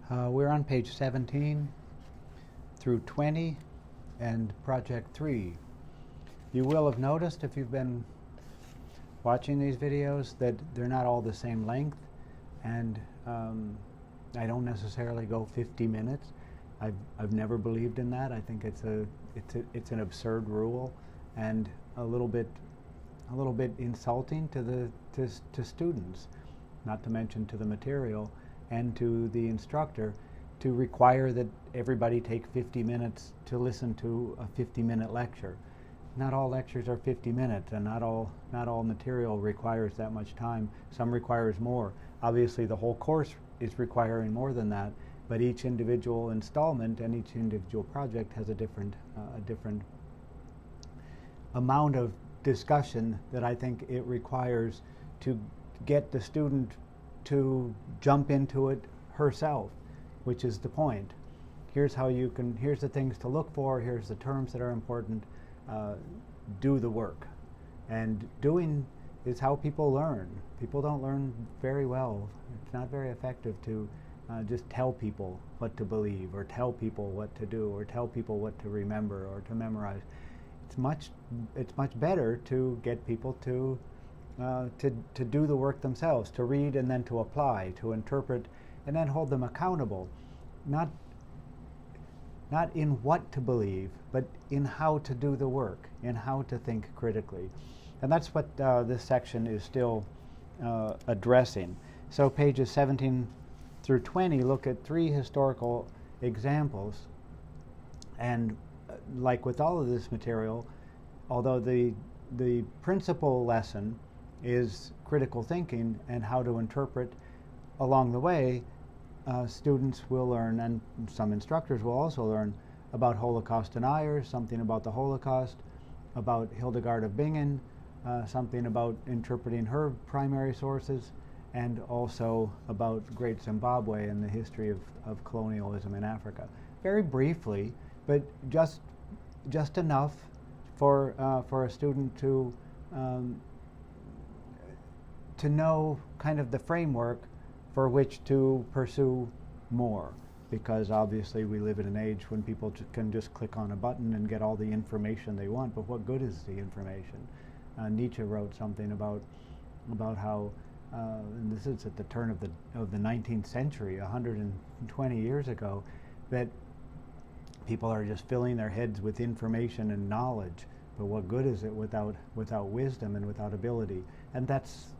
We're on page 17 through 20 and Project 3. You will have noticed, if you've been watching these videos, that they're not all the same length, and I don't necessarily go 50 minutes. I've never believed in that. I think it's an absurd rule, and a little bit insulting to students, not to mention to the material and to the instructor, to require that everybody take 50 minutes to listen to a 50-minute lecture. Not all lectures are 50 minutes, and not all material requires that much time. Some requires more. Obviously, the whole course is requiring more than that, but each individual installment and each individual project has a different amount of discussion that I think it requires to get the student to jump into it herself, which is the point. Here's the things to look for, here's the terms that are important. Do the work. And doing is how people learn. People don't learn very well. It's not very effective to just tell people what to believe, or tell people what to do, or tell people what to remember or to memorize. It's much better to get people to do the work themselves, to read and then to apply, to interpret, and then hold them accountable. Not in what to believe, but in how to do the work, in how to think critically. And that's what this section is still addressing. So pages 17 through 20 look at 3 historical examples, and like with all of this material, although the principal lesson is critical thinking and how to interpret, along the way students will learn, and some instructors will also learn, about Holocaust deniers, something about the Holocaust, about Hildegard of Bingham, something about interpreting her primary sources, and also about Great Zimbabwe and the history of colonialism in Africa. Very briefly, but just enough for a student to know kind of the framework for which to pursue more, because obviously we live in an age when people can just click on a button and get all the information they want, but what good is the information? Nietzsche wrote something about how, and this is at the turn of the 19th century, 120 years ago, that people are just filling their heads with information and knowledge, but what good is it without wisdom and without ability? And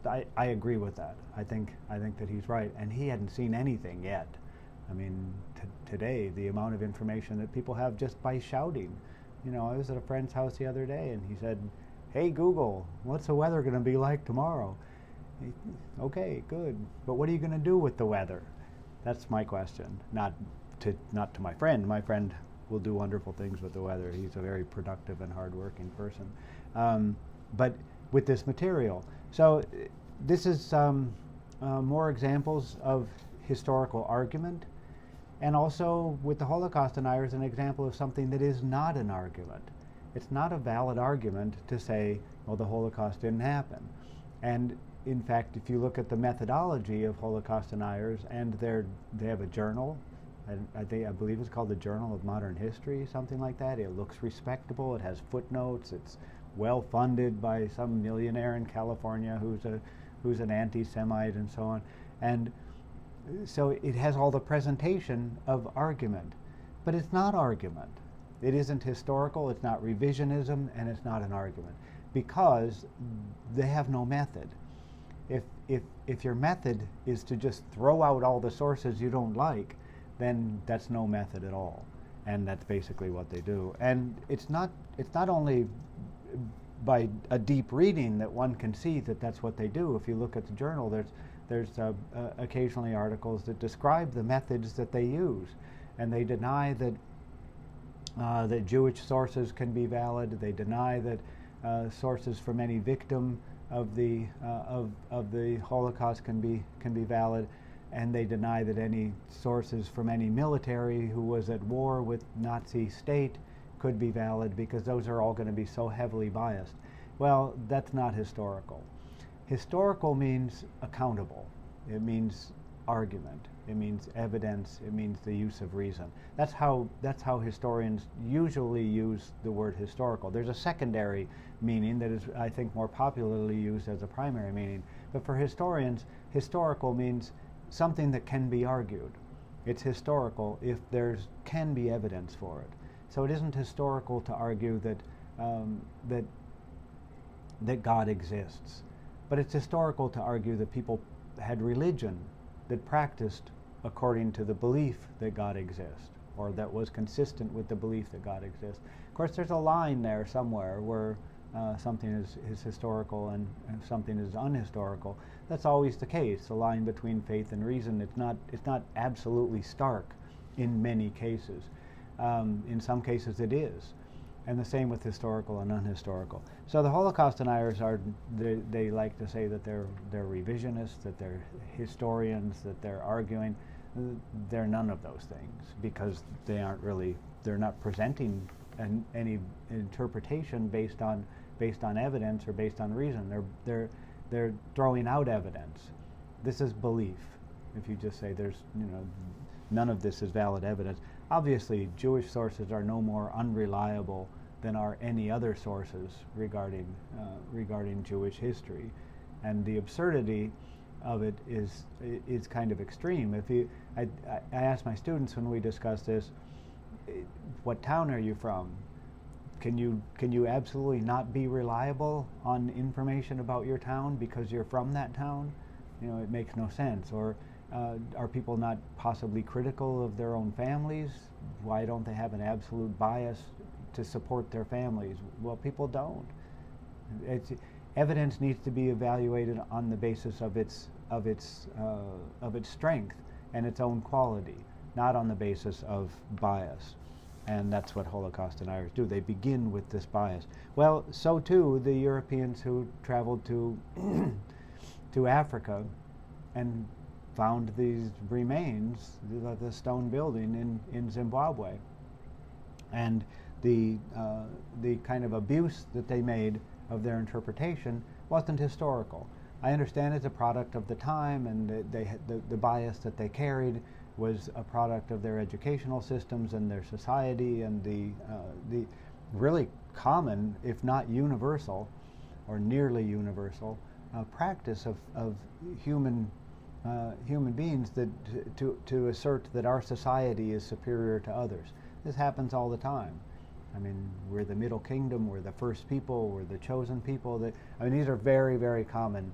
I agree with that. I think that he's right, and he hadn't seen anything yet. I mean, today, the amount of information that people have just by shouting. You know, I was at a friend's house the other day, and he said, "Hey Google, what's the weather going to be like tomorrow?" Okay, good, but what are you going to do with the weather? That's my question. Not to my friend. My friend will do wonderful things with the weather. He's a very productive and hardworking person. But with this material, so this is more examples of historical argument, and also with the Holocaust deniers, an example of something that is not an argument. It's not a valid argument to say, well, the Holocaust didn't happen. And in fact, if you look at the methodology of Holocaust deniers, and they have a journal, I believe it's called the Journal of Modern History, something like that. It looks respectable. It has footnotes. It's well funded by some millionaire in California who's an anti-Semite and so on. And so it has all the presentation of argument, but it's not argument. It isn't historical, it's not revisionism, and it's not an argument, because they have no method. If your method is to just throw out all the sources you don't like, then that's no method at all, and that's basically what they do. And it's not only by a deep reading that one can see that that's what they do. If you look at the journal, there's occasionally articles that describe the methods that they use, and they deny that Jewish sources can be valid. They deny that sources from any victim of the Holocaust can be valid, and they deny that any sources from any military who was at war with Nazi state could be valid, because those are all going to be so heavily biased. Well, that's not historical. Historical means accountable. It means argument. it means evidence, it means the use of reason. That's how historians usually use the word historical. There's a secondary meaning that is, I think, more popularly used as a primary meaning. But for historians, historical means something that can be argued. It's historical if there can be evidence for it. So it isn't historical to argue that God exists, but it's historical to argue that people had religion that practiced according to the belief that God exists, or that was consistent with the belief that God exists. Of course, there's a line there somewhere where something is historical and something is unhistorical. That's always the case. The line between faith and reason, it's not absolutely stark in many cases. In some cases it is. And the same with historical and unhistorical. So the Holocaust deniers they like to say that they're revisionists, that they're historians, that they're arguing. They're none of those things, because they're not presenting any interpretation based on evidence or based on reason. They're throwing out evidence. This is belief. If you just say none of this is valid evidence. Obviously, Jewish sources are no more unreliable than are any other sources regarding Jewish history, and the absurdity of it is kind of extreme. I ask my students when we discuss this, what town are you from? Can you absolutely not be reliable on information about your town because you're from that town? It makes no sense. Or are people not possibly critical of their own families? Why don't they have an absolute bias to support their families? Well, people don't. Evidence needs to be evaluated on the basis of its strength and its own quality, not on the basis of bias. And that's what Holocaust deniers do. They begin with this bias. Well, so too the Europeans who traveled to to Africa and found these remains, the stone building in Zimbabwe, and the kind of abuse that they made of their interpretation wasn't historical. I understand it's a product of the time, and the bias that they carried was a product of their educational systems and their society, and the really common, if not universal, or nearly universal, practice of human beings that to assert that our society is superior to others. This happens all the time. I mean, we're the Middle Kingdom, we're the first people, we're the chosen people. These are very, very common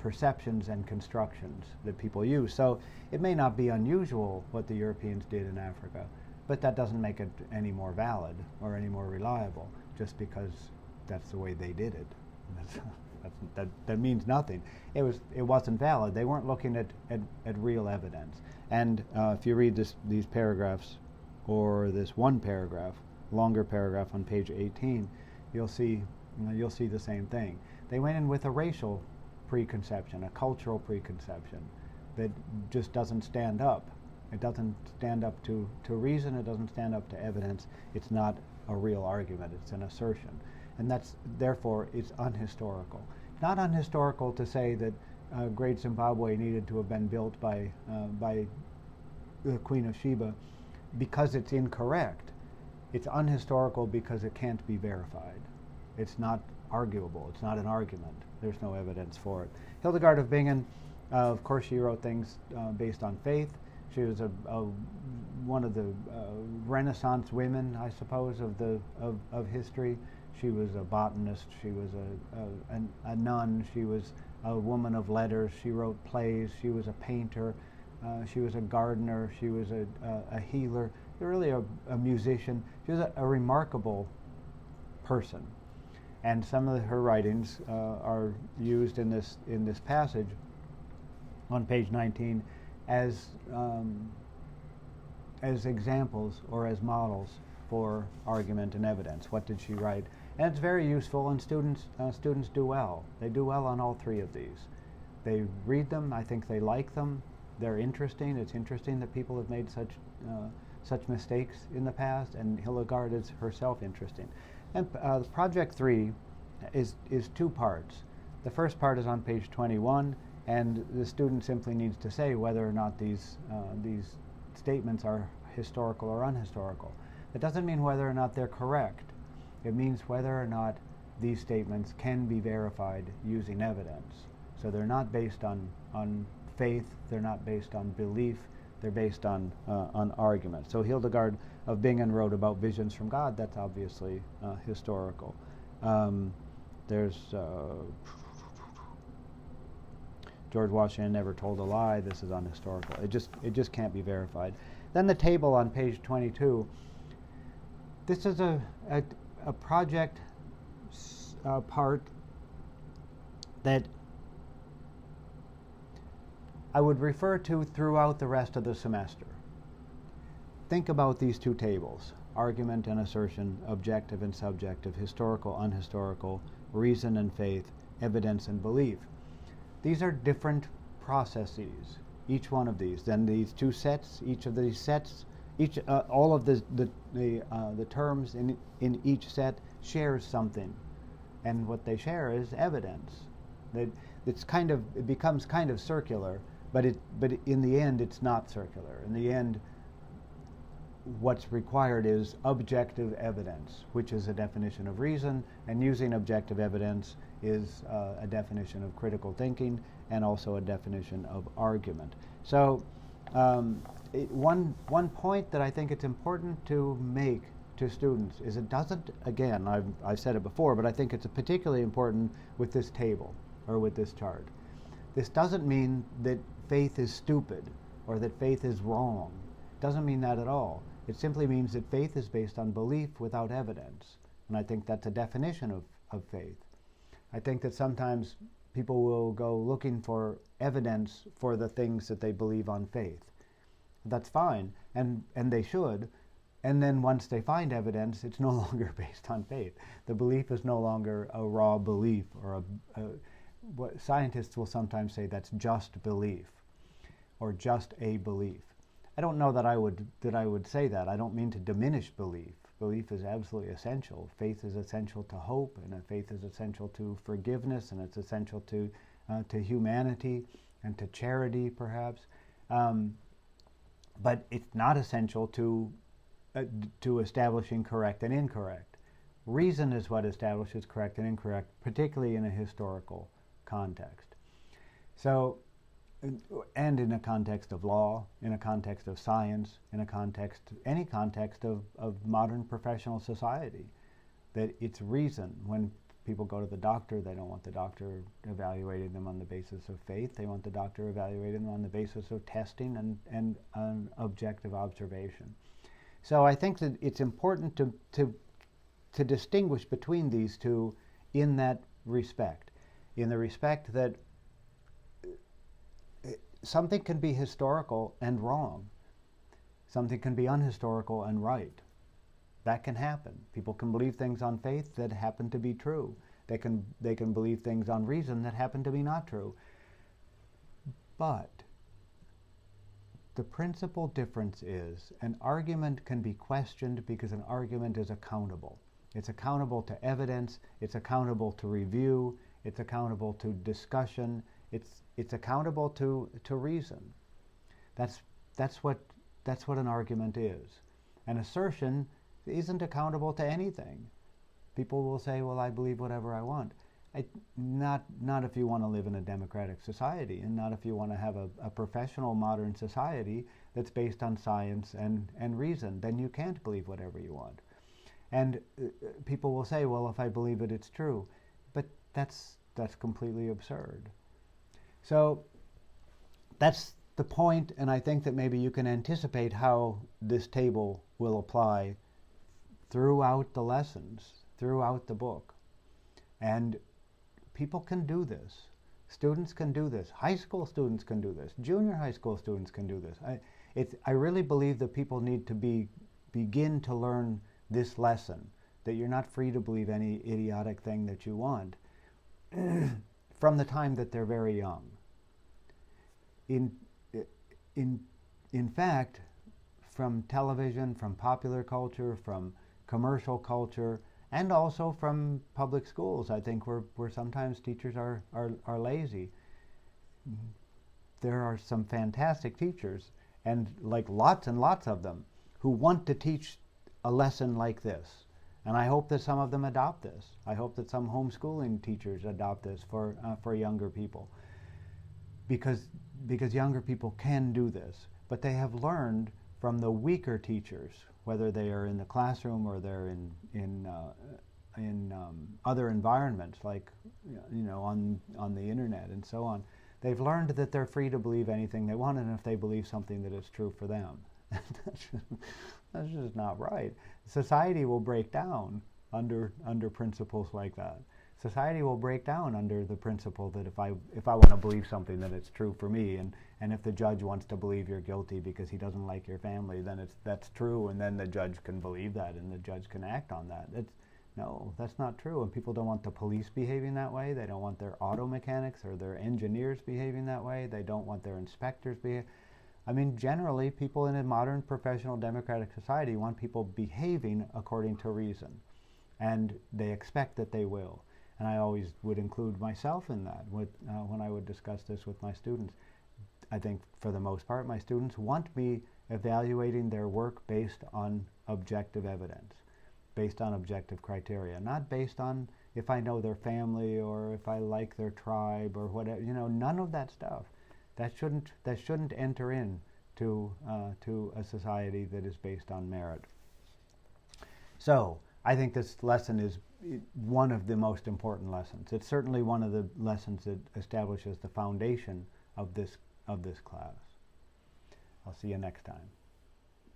perceptions and constructions that people use. So it may not be unusual what the Europeans did in Africa, but that doesn't make it any more valid or any more reliable just because that's the way they did it. That means nothing. It wasn't valid. They weren't looking at real evidence. And if you read these paragraphs, or this one paragraph, longer paragraph on page 18, you'll see the same thing. They went in with a racial preconception, a cultural preconception that just doesn't stand up. It doesn't stand up to reason. It doesn't stand up to evidence. It's not a real argument. It's an assertion, and therefore it's unhistorical. Not unhistorical to say that Great Zimbabwe needed to have been built by the Queen of Sheba because it's incorrect. It's unhistorical because it can't be verified. It's not arguable. It's not an argument. There's no evidence for it. Hildegard of Bingham, of course, she wrote things based on faith. She was one of the Renaissance women, I suppose, of history. She was a botanist. She was a nun. She was a woman of letters. She wrote plays. She was a painter. She was a gardener. She was a healer. Really a musician. She was a remarkable person. And some of her writings are used in this passage on page 19 as examples or as models for argument and evidence. What did she write? And it's very useful, and students do well. They do well on all three of these. They read them. I think they like them. They're interesting. It's interesting that people have made such mistakes in the past, and Hildegard is herself interesting. And Project 3 is two parts. The first part is on page 21. and the student simply needs to say whether or not these statements are historical or unhistorical. It doesn't mean whether or not they're correct. It means whether or not these statements can be verified using evidence. So they're not based on faith, they're not based on belief, they're based on argument. So Hildegard of Bingham wrote about visions from God. That's obviously historical. There's George Washington never told a lie. This is unhistorical. It just can't be verified. Then the table on page 22. This is a project part that I would refer to throughout the rest of the semester. Think about these two tables: argument and assertion, objective and subjective, historical, unhistorical, reason and faith, evidence and belief. These are different processes, each one of these. Then these two sets, each of these sets, all of the terms in each set shares something, and what they share is evidence. It becomes kind of circular, but in the end it's not circular. In the end, what's required is objective evidence, which is a definition of reason, and using objective evidence is a definition of critical thinking and also a definition of argument. So one point that I think it's important to make to students is it doesn't, again, I've said it before, but I think it's particularly important with this table or with this chart. This doesn't mean that faith is stupid or that faith is wrong. It doesn't mean that at all. It simply means that faith is based on belief without evidence. And I think that's a definition of faith. I think that sometimes people will go looking for evidence for the things that they believe on faith. That's fine, and they should. And then once they find evidence, it's no longer based on faith. The belief is no longer a raw belief, or what scientists will sometimes say that's just belief, or just a belief. I don't know that I would say that. I don't mean to diminish belief. Belief is absolutely essential. Faith is essential to hope, and faith is essential to forgiveness, and it's essential to humanity and to charity, perhaps. But it's not essential to establishing correct and incorrect. Reason is what establishes correct and incorrect, particularly in a historical context. So, and in a context of law, in a context of science, in a context, any context of modern professional society, that it's reason. When people go to the doctor, they don't want the doctor evaluating them on the basis of faith. They want the doctor evaluating them on the basis of testing and objective observation. So I think that it's important to distinguish between these two in that respect, in the respect that something can be historical and wrong. Something can be unhistorical and right. That can happen. People can believe things on faith that happen to be true. They can believe things on reason that happen to be not true. But the principal difference is an argument can be questioned because an argument is accountable. It's accountable to evidence, it's accountable to review, it's accountable to discussion, it's accountable to reason. That's what an argument is. An assertion isn't accountable to anything. People will say, well, I believe whatever I want. Not if you want to live in a democratic society, and not if you want to have a professional modern society that's based on science and reason. Then you can't believe whatever you want. And people will say, well, if I believe it, it's true. But that's completely absurd. So that's the point, and I think that maybe you can anticipate how this table will apply throughout the lessons, throughout the book. And people can do this. Students can do this. High school students can do this. Junior high school students can do this. I really believe that people need to begin to learn this lesson, that you're not free to believe any idiotic thing that you want from the time that they're very young. In fact, from television, from popular culture, from commercial culture, and also from public schools, I think where sometimes teachers are lazy. there are some fantastic teachers, and like lots and lots of them, who want to teach a lesson like this. And I hope that some of them adopt this. I hope that some homeschooling teachers adopt this for younger people. Because younger people can do this. But they have learned from the weaker teachers, whether they are in the classroom or they're in other environments, like on the internet and so on. They've learned that they're free to believe anything they want, and if they believe something, that it's true for them. That's just not right. Society will break down under principles like that. Society will break down under the principle that if I want to believe something, that it's true for me, and if the judge wants to believe you're guilty because he doesn't like your family, then that's true, and then the judge can believe that, and the judge can act on that. No, that's not true, and people don't want the police behaving that way. They don't want their auto mechanics or their engineers behaving that way. They don't want their inspectors behaving. I mean, generally, people in a modern professional democratic society want people behaving according to reason, and they expect that they will. And I always would include myself in that when I would discuss this with my students. I think, for the most part, my students want me evaluating their work based on objective evidence, based on objective criteria, not based on if I know their family or if I like their tribe or whatever. None of that stuff. That shouldn't enter in to a society that is based on merit. So I think this lesson is one of the most important lessons. It's certainly one of the lessons that establishes the foundation of this class. I'll see you next time.